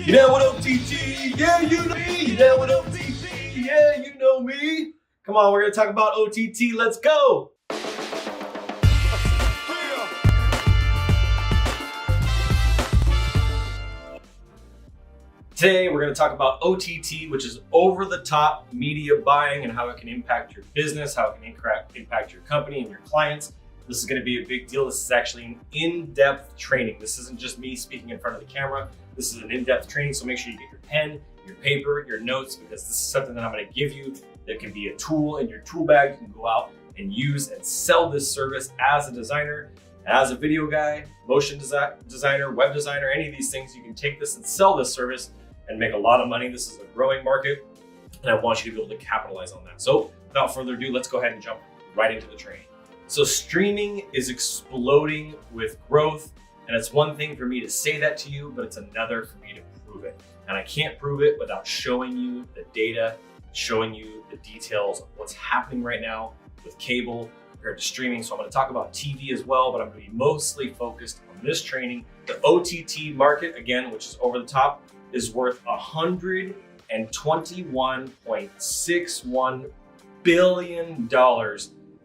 You know what OTT? Yeah, you know me. You know what OTT? Yeah, you know me. Come on, we're gonna talk about OTT. Let's go. Today, we're going to talk about OTT, which is over-the-top media buying and how it can impact your business, how it can impact your company and your clients. This is going to be a big deal. This is actually an in-depth training. This isn't just me speaking in front of the camera. This is an in-depth training, so make sure you get your pen, your paper, your notes, because this is something that I'm going to give you that can be a tool in your tool bag. You can go out and use and sell this service as a designer, as a video guy, motion designer, web designer, any of these things. You can take this and sell this service and make a lot of money. This is a growing market, and I want you to be able to capitalize on that. So without further ado, let's go ahead and jump right into the training. So streaming is exploding with growth, and it's one thing for me to say that to you, but it's another for me to prove it. And I can't prove it without showing you the data, showing you the details of what's happening right now with cable compared to streaming. So I'm going to talk about TV as well, but I'm going to be mostly focused on this training. The OTT market, again, which is over the top, is worth $121.61 billion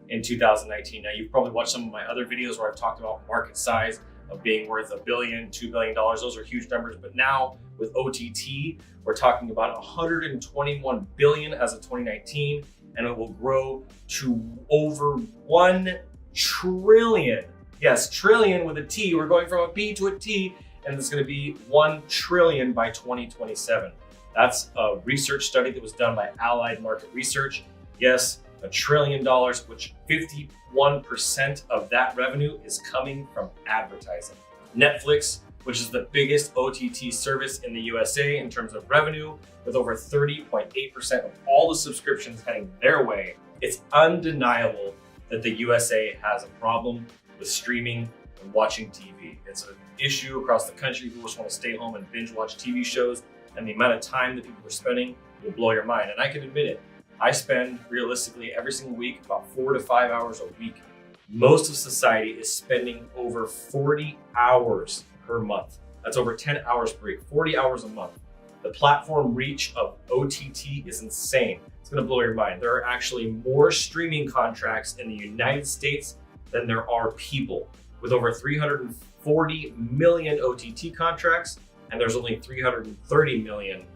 in 2019. Now, you've probably watched some of my other videos where I've talked about market size of being worth $1 billion, $2 billion. Those are huge numbers. But now with OTT, we're talking about $121 billion as of 2019, and it will grow to over 1 trillion. Yes, trillion with a T. We're going from a P to a T. And it's going to be 1 trillion by 2027. That's a research study that was done by Allied Market Research. Yes, $1 trillion, which 51% of that revenue is coming from advertising. Netflix, which is the biggest OTT service in the USA in terms of revenue, with over 30.8% of all the subscriptions heading their way. It's undeniable that the USA has a problem with streaming and watching TV. It's an issue across the country. People just want to stay home and binge watch TV shows, and the amount of time that people are spending will blow your mind. And I can admit it, I spend realistically every single week about 4 to 5 hours a week. Most of society is spending over 40 hours per month. That's over 10 hours per week, 40 hours a month. The platform reach of OTT is insane. It's going to blow your mind. There are actually more streaming contracts in the United States than there are people, with over 340 million OTT contracts, and there's only 330 million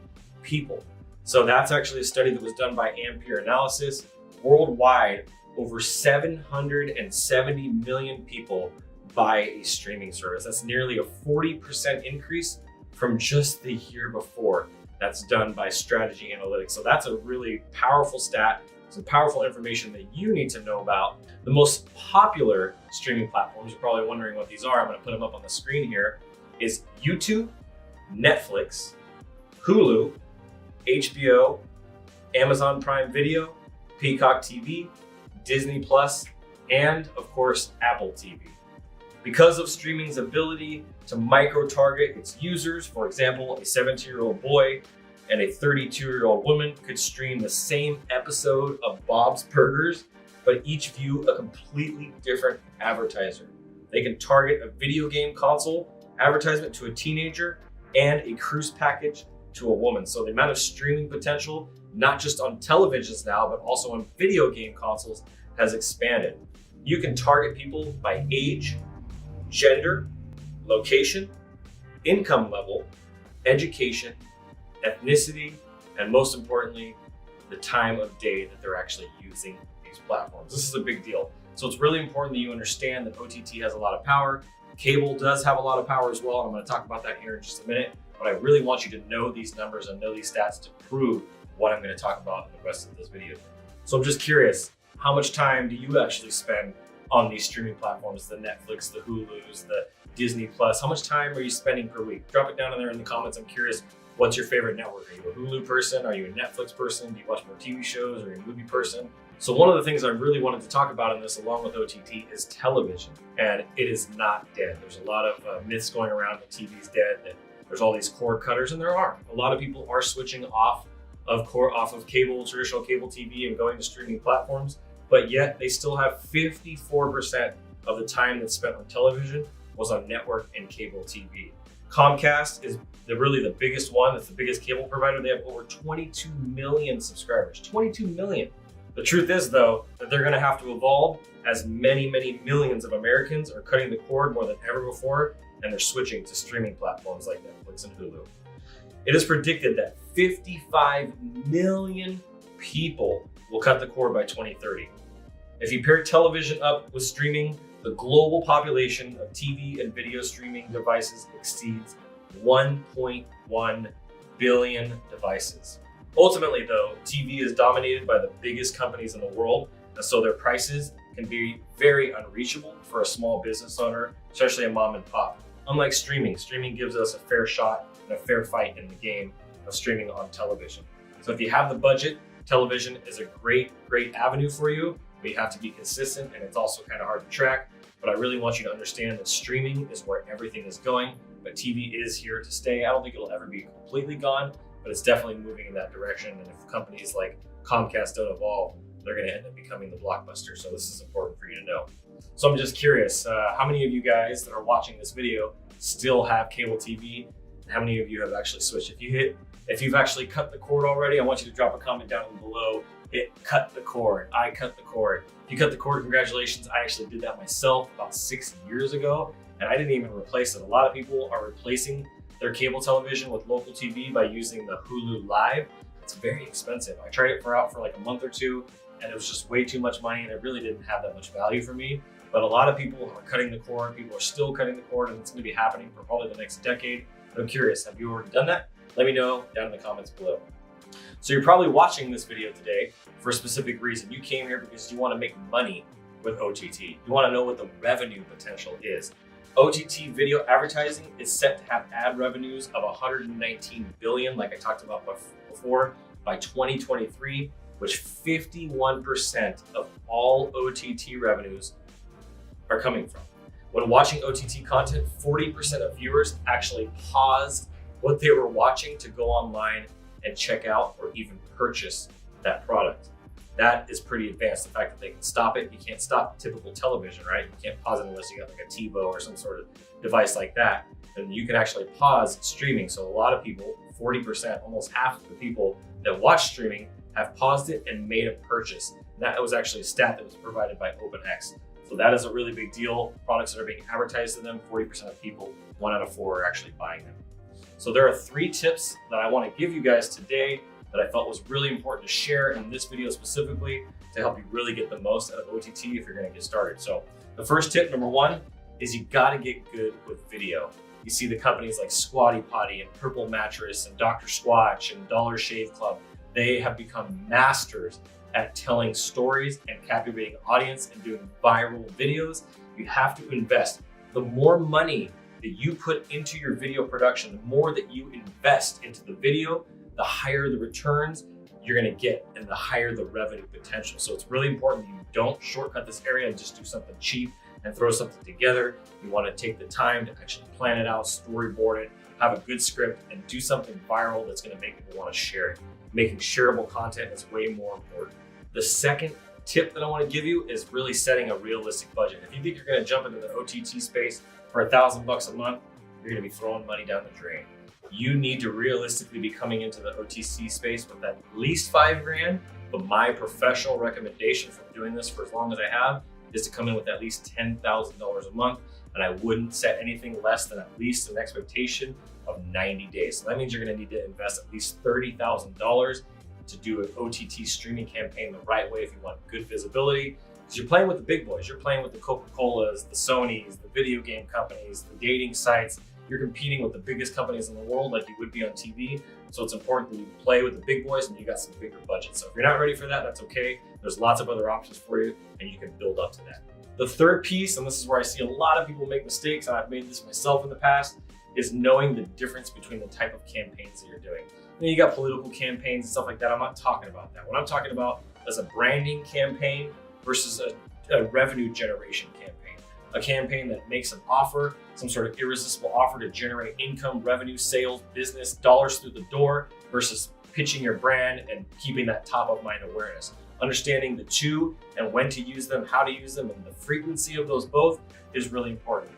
people. So that's actually a study that was done by Ampere Analysis. Worldwide, over 770 million people buy a streaming service. That's nearly a 40% increase from just the year before. That's done by Strategy Analytics. So that's a really powerful stat, some powerful information that you need to know about. The most popular streaming platforms, you're probably wondering what these are, I'm gonna put them up on the screen here, is YouTube, Netflix, Hulu, HBO, Amazon Prime Video, Peacock TV, Disney Plus, and of course, Apple TV. Because of streaming's ability to micro-target its users, for example, a 17-year-old boy and a 32-year-old woman could stream the same episode of Bob's Burgers, but each view a completely different advertiser. They can target a video game console advertisement to a teenager and a cruise package to a woman. So the amount of streaming potential, not just on televisions now, but also on video game consoles, has expanded. You can target people by age, gender, location, income level, education, ethnicity, and most importantly, the time of day that they're actually using these platforms. This is a big deal. So it's really important that you understand that OTT has a lot of power. Cable does have a lot of power as well. And I'm going to talk about that here in just a minute, but I really want you to know these numbers and know these stats to prove what I'm going to talk about in the rest of this video. So I'm just curious, how much time do you actually spend on these streaming platforms, the Netflix, the Hulus, the Disney Plus? How much time are you spending per week? Drop it down in there in the comments. I'm curious, what's your favorite network? Are you a Hulu person? Are you a Netflix person? Do you watch more TV shows? Are you a movie person? So one of the things I really wanted to talk about in this, along with OTT, is television. And it is not dead. There's a lot of myths going around that TV's dead, that there's all these cord cutters, and there are. A lot of people are switching off of cable, traditional cable TV, and going to streaming platforms, but yet they still have 54% of the time that's spent on television was on network and cable TV. Comcast is really the biggest one. It's the biggest cable provider. They have over 22 million subscribers. 22 million. The truth is, though, that they're going to have to evolve as many, many millions of Americans are cutting the cord more than ever before, and they're switching to streaming platforms like Netflix and Hulu. It is predicted that 55 million people will cut the cord by 2030. If you pair television up with streaming, the global population of TV and video streaming devices exceeds 1.1 billion devices. Ultimately, though, TV is dominated by the biggest companies in the world, and so their prices can be very unreachable for a small business owner, especially a mom and pop. Unlike streaming gives us a fair shot and a fair fight in the game of streaming on television. So if you have the budget, television is a great avenue for you, but you have to be consistent, and it's also kind of hard to track. But I really want you to understand that streaming is where everything is going, but TV is here to stay. I don't think it'll ever be completely gone, but it's definitely moving in that direction. And if companies like Comcast don't evolve, they're going to end up becoming the blockbuster. So this is important for you to know. So I'm just curious, how many of you guys that are watching this video still have cable TV? And how many of you have actually switched? If you've actually cut the cord already, I want you to drop a comment down below. It cut the cord. I cut the cord. If you cut the cord, congratulations. I actually did that myself about 6 years ago, and I didn't even replace it. A lot of people are replacing their cable television with local TV by using the Hulu Live. It's very expensive. I tried it out for like a month or two, and it was just way too much money, and it really didn't have that much value for me. But a lot of people are cutting the cord. People are still cutting the cord, and it's going to be happening for probably the next decade. But I'm curious, have you already done that? Let me know down in the comments below. So you're probably watching this video today for a specific reason. You came here because you want to make money with OTT. You want to know what the revenue potential is. OTT video advertising is set to have ad revenues of 119 billion, like I talked about before, by 2023, which 51% of all OTT revenues are coming from. When watching OTT content, 40% of viewers actually paused what they were watching to go online and check out or even purchase that product. That is pretty advanced. The fact that they can stop it, you can't stop typical television, right? You can't pause it unless you got like a TiVo or some sort of device like that. And you can actually pause streaming. So a lot of people, 40%, almost half of the people that watch streaming have paused it and made a purchase. And that was actually a stat that was provided by OpenX. So that is a really big deal. Products that are being advertised to them, 40% of people, 1 out of 4 are actually buying them. So there are 3 tips that I want to give you guys today that I felt was really important to share in this video specifically to help you really get the most out of OTT if you're going to get started. So the first tip, number 1, is you got to get good with video. You see the companies like Squatty Potty and Purple Mattress and Dr. Squatch and Dollar Shave Club. They have become masters at telling stories and captivating an audience and doing viral videos. You have to invest. The more money that you put into your video production, the more that you invest into the video, the higher the returns you're gonna get and the higher the revenue potential. So it's really important that you don't shortcut this area and just do something cheap and throw something together. You wanna take the time to actually plan it out, storyboard it, have a good script, and do something viral that's gonna make people wanna share it. Making shareable content is way more important. The second tip that I wanna give you is really setting a realistic budget. If you think you're gonna jump into the OTT space for $1,000 a month, you're gonna be throwing money down the drain. You need to realistically be coming into the OTC space with at least $5 grand, but my professional recommendation from doing this for as long as I have is to come in with at least $10,000 a month, and I wouldn't set anything less than at least an expectation of 90 days. So that means you're gonna need to invest at least $30,000 to do an OTT streaming campaign the right way if you want good visibility. Because you're playing with the big boys, you're playing with the Coca-Colas, the Sonys, the video game companies, the dating sites. You're competing with the biggest companies in the world like you would be on TV. So it's important that you play with the big boys and you got some bigger budgets. So if you're not ready for that, that's okay. There's lots of other options for you and you can build up to that. The third piece, and this is where I see a lot of people make mistakes, and I've made this myself in the past, is knowing the difference between the type of campaigns that you're doing. You got political campaigns and stuff like that. I'm not talking about that. What I'm talking about is a branding campaign versus a revenue generation campaign. A campaign that makes an offer, some sort of irresistible offer to generate income, revenue, sales, business, dollars through the door versus pitching your brand and keeping that top of mind awareness. Understanding the two and when to use them, how to use them, and the frequency of those both is really important.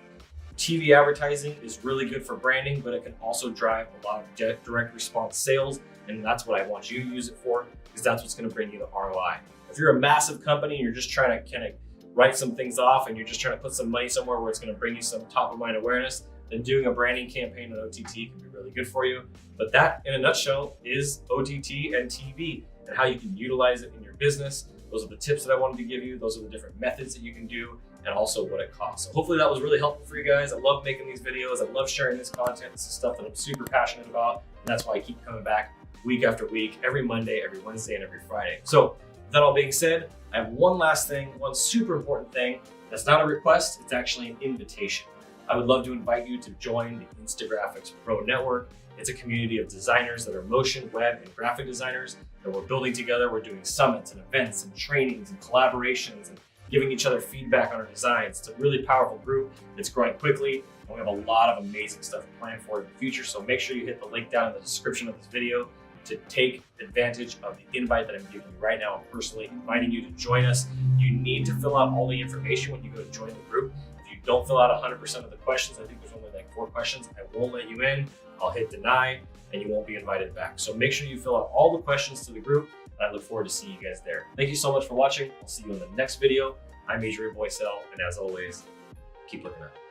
TV advertising is really good for branding, but it can also drive a lot of direct response sales. And that's what I want you to use it for, because that's what's going to bring you the ROI. If you're a massive company and you're just trying to kind of write some things off and you're just trying to put some money somewhere where it's going to bring you some top of mind awareness, then doing a branding campaign on OTT can be really good for you. But that, in a nutshell, is OTT and TV and how you can utilize it in your business. Those are the tips that I wanted to give you. Those are the different methods that you can do, and also what it costs. So hopefully that was really helpful for you guys. I love making these videos. I love sharing this content. This is stuff that I'm super passionate about, and that's why I keep coming back week after week, every Monday, every Wednesday, and every Friday. So with that all being said, I have one last thing, one super important thing. That's not a request, it's actually an invitation. I would love to invite you to join the Instagraphics Pro Network. It's a community of designers that are motion, web, and graphic designers that we're building together. We're doing summits and events and trainings and collaborations and giving each other feedback on our designs. It's a really powerful group that's growing quickly, and we have a lot of amazing stuff planned for it in the future. So make sure you hit the link down in the description of this video to take advantage of the invite that I'm giving you right now. I'm personally inviting you to join us. You need to fill out all the information when you go to join the group. If you don't fill out 100% of the questions, I think there's only like 4 questions, I won't let you in. I'll hit deny and you won't be invited back. So make sure you fill out all the questions to the group, and I look forward to seeing you guys there. Thank you so much for watching. I'll see you in the next video. I'm Adrian Boycell, and as always, keep looking up.